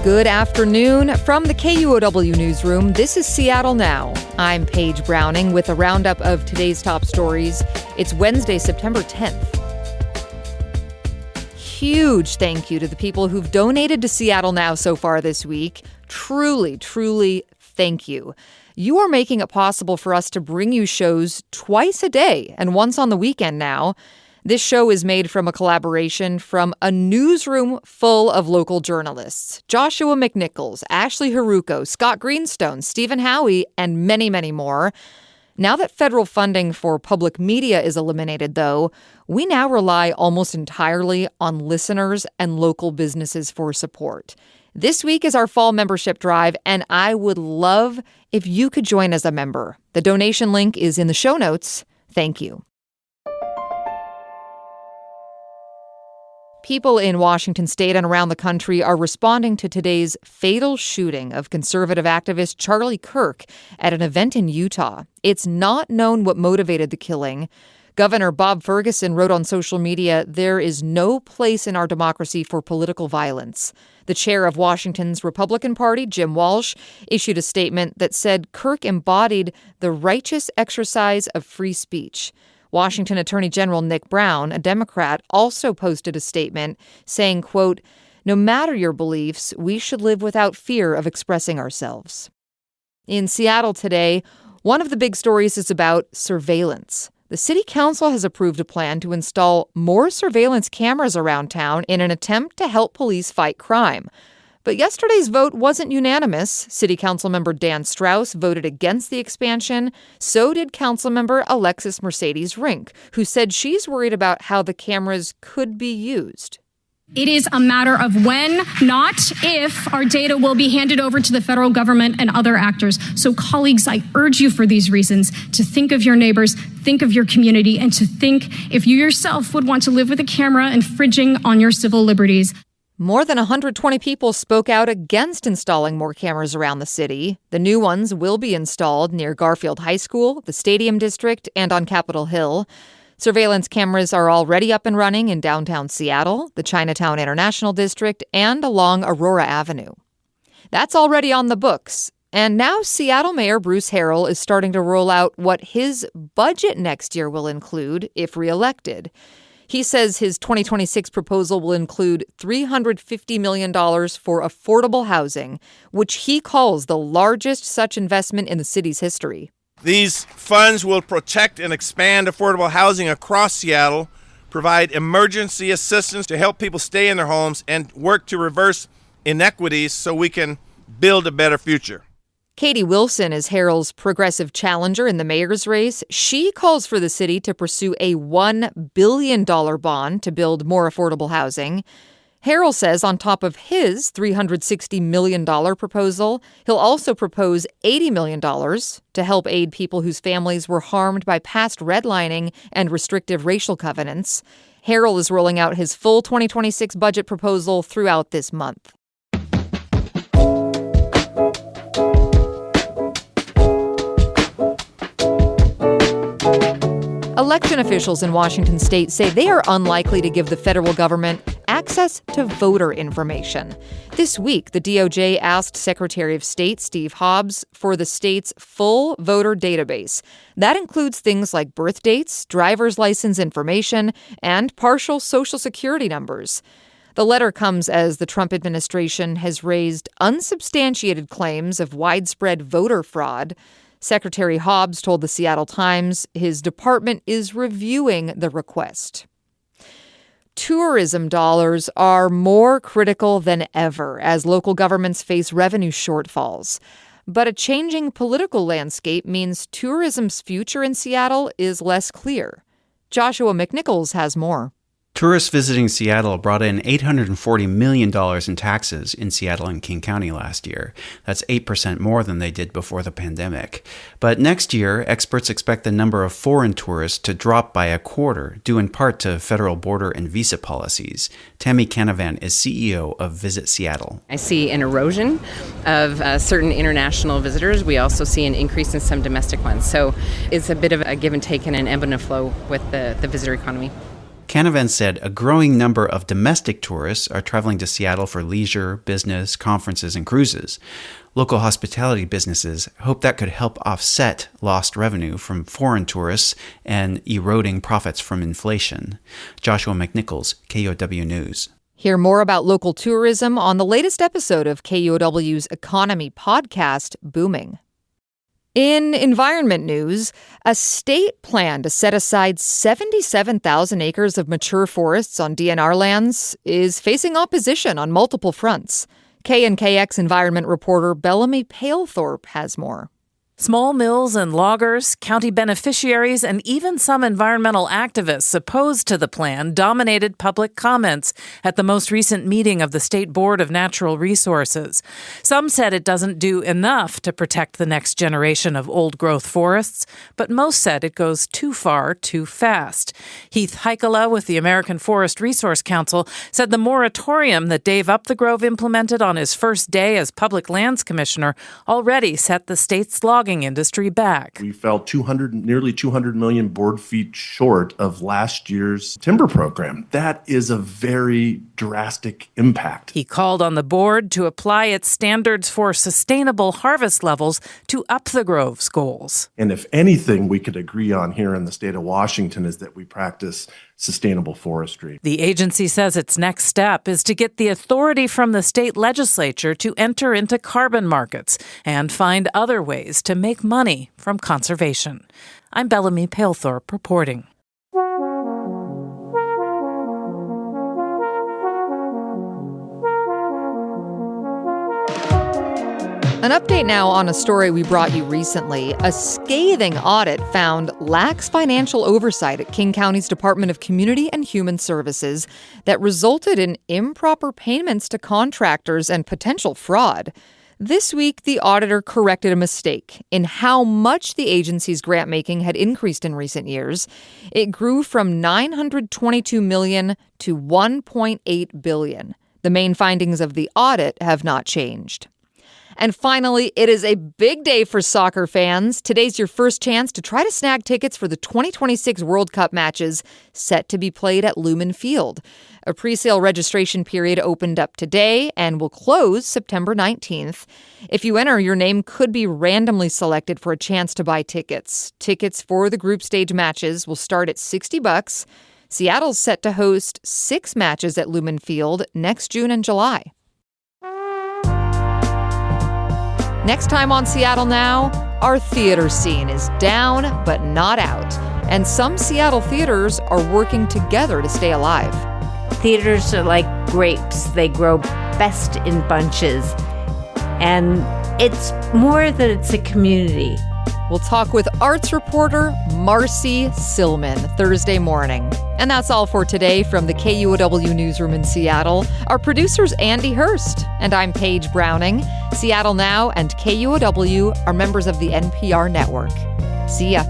Good afternoon from the KUOW newsroom. This is Seattle Now. I'm Paige Browning with a roundup of today's top stories. It's Wednesday, September 10th. Huge thank you to the people who've donated to Seattle Now so far this week. Truly, truly thank you. You are making it possible for us to bring you shows twice a day and once on the weekend now. This show is made from a collaboration from a newsroom full of local journalists. Joshua McNichols, Ashley Haruko, Scott Greenstone, Stephen Howie, and many, many more. Now that federal funding for public media is eliminated, though, we now rely almost entirely on listeners and local businesses for support. This week is our fall membership drive, and I would love if you could join as a member. The donation link is in the show notes. Thank you. People in Washington state and around the country are responding to today's fatal shooting of conservative activist Charlie Kirk at an event in Utah. It's not known what motivated the killing. Governor Bob Ferguson wrote on social media, "There is no place in our democracy for political violence." The chair of Washington's Republican Party, Jim Walsh, issued a statement that said Kirk embodied the righteous exercise of free speech. Washington Attorney General Nick Brown, a Democrat, also posted a statement saying, quote, "No matter your beliefs, we should live without fear of expressing ourselves." In Seattle today, one of the big stories is about surveillance. The city council has approved a plan to install more surveillance cameras around town in an attempt to help police fight crime. But yesterday's vote wasn't unanimous. City Council member Dan Strauss voted against the expansion. So did Councilmember Alexis Mercedes Rink, who said she's worried about how the cameras could be used. It is a matter of when, not if, our data will be handed over to the federal government and other actors. So, colleagues, I urge you for these reasons to think of your neighbors, think of your community, and to think if you yourself would want to live with a camera infringing on your civil liberties. More than 120 people spoke out against installing more cameras around the city. The new ones will be installed near Garfield High School, the Stadium District, and on Capitol Hill. Surveillance cameras are already up and running in downtown Seattle, the Chinatown International District, and along Aurora Avenue. That's already on the books. And now Seattle Mayor Bruce Harrell is starting to roll out what his budget next year will include if reelected. He says his 2026 proposal will include $350 million for affordable housing, which he calls the largest such investment in the city's history. These funds will protect and expand affordable housing across Seattle, provide emergency assistance to help people stay in their homes, and work to reverse inequities so we can build a better future. Katie Wilson is Harrell's progressive challenger in the mayor's race. She calls for the city to pursue a $1 billion bond to build more affordable housing. Harrell says on top of his $360 million proposal, he'll also propose $80 million to help aid people whose families were harmed by past redlining and restrictive racial covenants. Harrell is rolling out his full 2026 budget proposal throughout this month. Election officials in Washington state say they are unlikely to give the federal government access to voter information. This week, the DOJ asked Secretary of State Steve Hobbs for the state's full voter database. That includes things like birth dates, driver's license information, and partial Social Security numbers. The letter comes as the Trump administration has raised unsubstantiated claims of widespread voter fraud. Secretary Hobbs told the Seattle Times his department is reviewing the request. Tourism dollars are more critical than ever as local governments face revenue shortfalls. But a changing political landscape means tourism's future in Seattle is less clear. Joshua McNichols has more. Tourists visiting Seattle brought in $840 million in taxes in Seattle and King County last year. That's 8% more than they did before the pandemic. But next year, experts expect the number of foreign tourists to drop by a quarter, due in part to federal border and visa policies. Tammy Canavan is CEO of Visit Seattle. I see an erosion of certain international visitors. We also see an increase in some domestic ones. So it's a bit of a give and take and an ebb and a flow with the visitor economy. Canavan said a growing number of domestic tourists are traveling to Seattle for leisure, business, conferences, and cruises. Local hospitality businesses hope that could help offset lost revenue from foreign tourists and eroding profits from inflation. Joshua McNichols, KUOW News. Hear more about local tourism on the latest episode of KUOW's economy podcast, Booming. In environment news, a state plan to set aside 77,000 acres of mature forests on DNR lands is facing opposition on multiple fronts. KNKX environment reporter Bellamy Palethorpe has more. Small mills and loggers, county beneficiaries, and even some environmental activists opposed to the plan dominated public comments at the most recent meeting of the State Board of Natural Resources. Some said it doesn't do enough to protect the next generation of old-growth forests, but most said it goes too far, too fast. Heath Heikala with the American Forest Resource Council said the moratorium that Dave Upthegrove implemented on his first day as Public Lands Commissioner already set the state's logging industry back. We fell nearly 200 million board feet short of last year's timber program. That is a very drastic impact. He called on the board to apply its standards for sustainable harvest levels to Upthegrove's goals. And if anything we could agree on here in the state of Washington is that we practice sustainable forestry. The agency says its next step is to get the authority from the state legislature to enter into carbon markets and find other ways to make money from conservation. I'm Bellamy Palethorpe reporting. An update now on a story we brought you recently. A scathing audit found lax financial oversight at King County's Department of Community and Human Services that resulted in improper payments to contractors and potential fraud. This week, the auditor corrected a mistake in how much the agency's grant-making had increased in recent years. It grew from $922 million to $1.8 billion. The main findings of the audit have not changed. And finally, it is a big day for soccer fans. Today's your first chance to try to snag tickets for the 2026 World Cup matches set to be played at Lumen Field. A pre-sale registration period opened up today and will close September 19th. If you enter, your name could be randomly selected for a chance to buy tickets. Tickets for the group stage matches will start at $60. Seattle's set to host 6 matches at Lumen Field next June and July. Next time on Seattle Now, our theater scene is down but not out, and some Seattle theaters are working together to stay alive. Theaters are like grapes. They grow best in bunches, and it's more that it's a community. We'll talk with arts reporter Marcy Silman Thursday morning. And that's all for today from the KUOW Newsroom in Seattle. Our producer's Andy Hurst, and I'm Paige Browning. Seattle Now and KUOW are members of the NPR network. See ya.